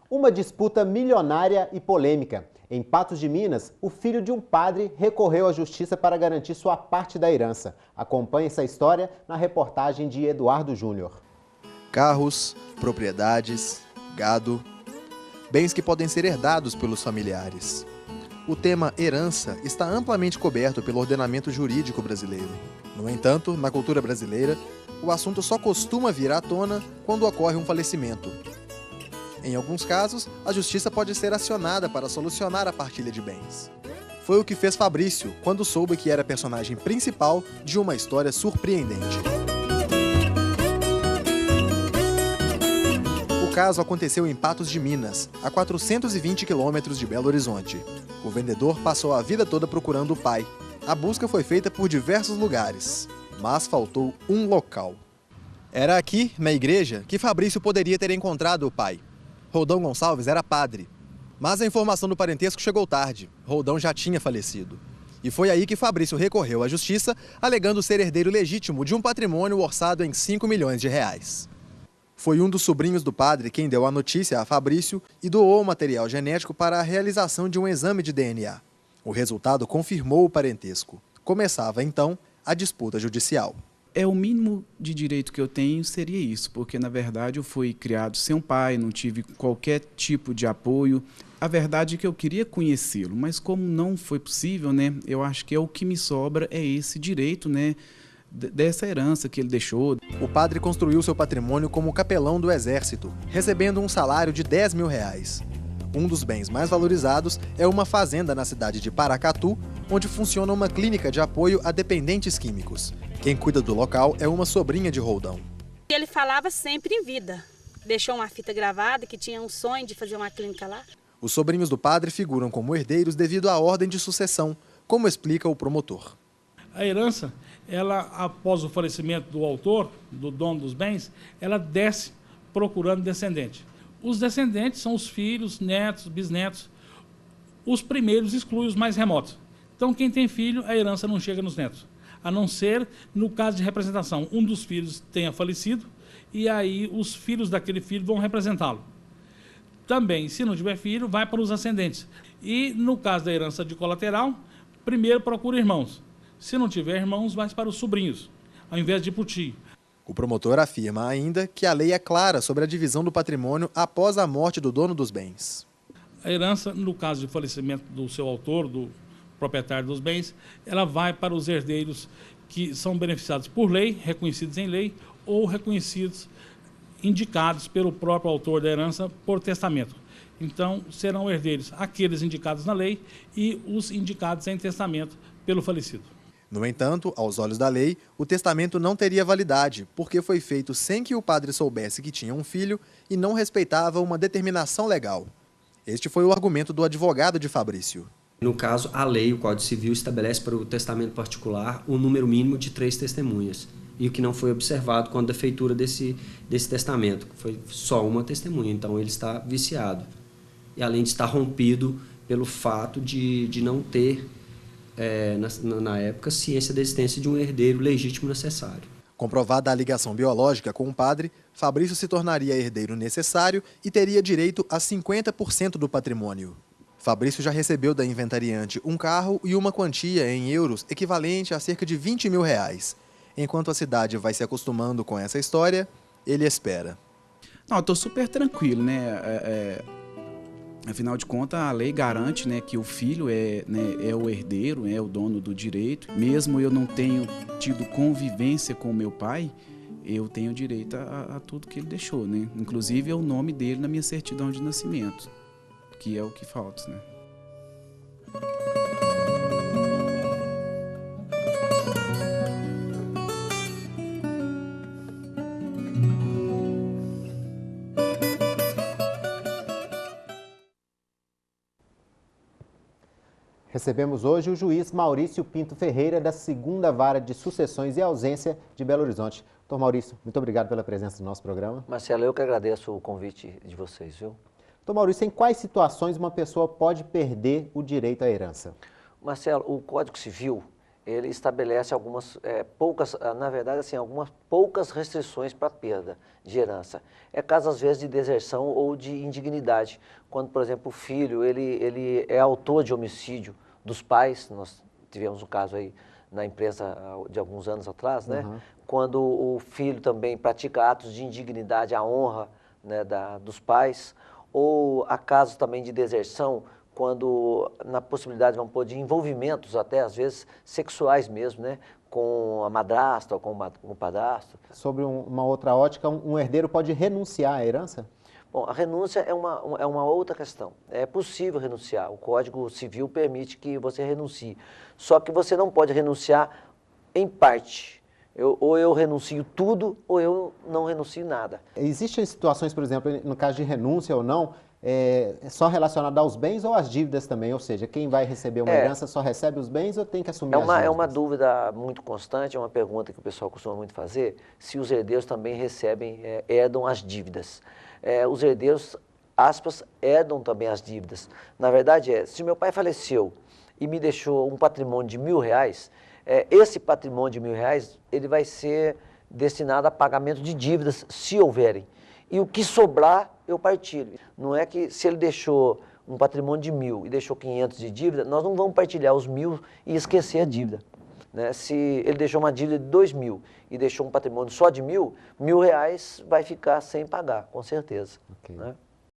Uma disputa milionária e polêmica. Em Patos de Minas, o filho de um padre recorreu à justiça para garantir sua parte da herança. Acompanhe essa história na reportagem de Eduardo Júnior. Carros, propriedades, gado, bens que podem ser herdados pelos familiares. O tema herança está amplamente coberto pelo ordenamento jurídico brasileiro. No entanto, na cultura brasileira, o assunto só costuma vir à tona quando ocorre um falecimento. Em alguns casos, a justiça pode ser acionada para solucionar a partilha de bens. Foi o que fez Fabrício quando soube que era personagem principal de uma história surpreendente. O caso aconteceu em Patos de Minas, a 420 quilômetros de Belo Horizonte. O vendedor passou a vida toda procurando o pai. A busca foi feita por diversos lugares, mas faltou um local. Era aqui, na igreja, que Fabrício poderia ter encontrado o pai. Roldão Gonçalves era padre, mas a informação do parentesco chegou tarde. Roldão já tinha falecido. E foi aí que Fabrício recorreu à justiça, alegando ser herdeiro legítimo de um patrimônio orçado em 5 milhões de reais. Foi um dos sobrinhos do padre quem deu a notícia a Fabrício e doou o material genético para a realização de um exame de DNA. O resultado confirmou o parentesco. Começava, então, a disputa judicial. O mínimo de direito que eu tenho seria isso, porque, na verdade, eu fui criado sem um pai, não tive qualquer tipo de apoio. A verdade é que eu queria conhecê-lo, mas como não foi possível, né, eu acho que o que me sobra é esse direito, né, dessa herança que ele deixou. O padre construiu seu patrimônio como capelão do Exército, recebendo um salário de 10 mil reais. Um dos bens mais valorizados é uma fazenda na cidade de Paracatu, onde funciona uma clínica de apoio a dependentes químicos. Quem cuida do local é uma sobrinha de Roldão. Ele falava sempre em vida. Deixou uma fita gravada que tinha um sonho de fazer uma clínica lá. Os sobrinhos do padre figuram como herdeiros devido à ordem de sucessão, como explica o promotor. A herança, ela, após o falecimento do autor, do dono dos bens, ela desce procurando descendente. Os descendentes são os filhos, netos, bisnetos. Os primeiros excluem os mais remotos. Então, quem tem filho, a herança não chega nos netos. A não ser, no caso de representação, um dos filhos tenha falecido e aí os filhos daquele filho vão representá-lo. Também, se não tiver filho, vai para os ascendentes. E, no caso da herança de colateral, primeiro procura irmãos. Se não tiver irmãos, vai para os sobrinhos, ao invés de ir para o tio. O promotor afirma ainda que a lei é clara sobre a divisão do patrimônio após a morte do dono dos bens. A herança, no caso de falecimento do seu autor, do proprietário dos bens, ela vai para os herdeiros que são beneficiados por lei, reconhecidos em lei, ou reconhecidos, indicados pelo próprio autor da herança por testamento. Então, serão herdeiros aqueles indicados na lei e os indicados em testamento pelo falecido. No entanto, aos olhos da lei, o testamento não teria validade, porque foi feito sem que o padre soubesse que tinha um filho e não respeitava uma determinação legal. Este foi o argumento do advogado de Fabrício. No caso, a lei, o Código Civil, estabelece para o testamento particular um número mínimo de 3 testemunhas. E o que não foi observado quando a feitura desse testamento. Foi só uma testemunha, então ele está viciado. E além de estar rompido pelo fato de não ter, na época, ciência da existência de um herdeiro legítimo necessário. Comprovada a ligação biológica com o padre, Fabrício se tornaria herdeiro necessário e teria direito a 50% do patrimônio. Fabrício já recebeu da inventariante um carro e uma quantia em euros equivalente a cerca de 20 mil reais. Enquanto a cidade vai se acostumando com essa história, ele espera. Não, eu estou super tranquilo, né? Afinal de contas, a lei garante, né, que o filho é o herdeiro, é o dono do direito. Mesmo eu não tenho tido convivência com o meu pai, eu tenho direito a tudo que ele deixou, né? Inclusive é o nome dele na minha certidão de nascimento, que é o que falta, né? Recebemos hoje o juiz Maurício Pinto Ferreira, da 2ª Vara de Sucessões e Ausência de Belo Horizonte. Doutor Maurício, muito obrigado pela presença no nosso programa. Marcelo, eu que agradeço o convite de vocês, viu? Doutor Maurício, em quais situações uma pessoa pode perder o direito à herança? Marcelo, o Código Civil, ele estabelece algumas na verdade, assim, algumas poucas restrições para perda de herança. É caso, às vezes, de deserção ou de indignidade. Quando, por exemplo, o filho, ele é autor de homicídio dos pais, nós tivemos um caso aí na imprensa de alguns anos atrás, né? Uhum. Quando o filho também pratica atos de indignidade à honra, né, dos pais, ou há casos também de deserção, quando na possibilidade, vamos pôr, de envolvimentos até às vezes sexuais mesmo, né, com a madrasta ou com o padrasto. Sobre uma outra ótica, um herdeiro pode renunciar à herança? Bom, a renúncia é uma outra questão. É possível renunciar, o Código Civil permite que você renuncie, só que você não pode renunciar em parte. Ou eu renuncio tudo, ou eu não renuncio nada. Existem situações, por exemplo, no caso de renúncia ou não, só relacionada aos bens ou às dívidas também? Ou seja, quem vai receber uma herança só recebe os bens ou tem que assumir as dívidas? É uma dúvida muito constante, é uma pergunta que o pessoal costuma muito fazer, se os herdeiros também herdam as dívidas. Os herdeiros, aspas, herdam também as dívidas. Na verdade se meu pai faleceu e me deixou um patrimônio de R$1.000, esse patrimônio de R$1.000, ele vai ser destinado a pagamento de dívidas, se houverem. E o que sobrar, eu partilho. Não é que se ele deixou um patrimônio de 1.000 e deixou 500 de dívida, nós não vamos partilhar os 1.000 e esquecer a dívida. Né? Se ele deixou uma dívida de 2.000 e deixou um patrimônio só de 1.000, R$1.000 vai ficar sem pagar, com certeza. Okay. Né?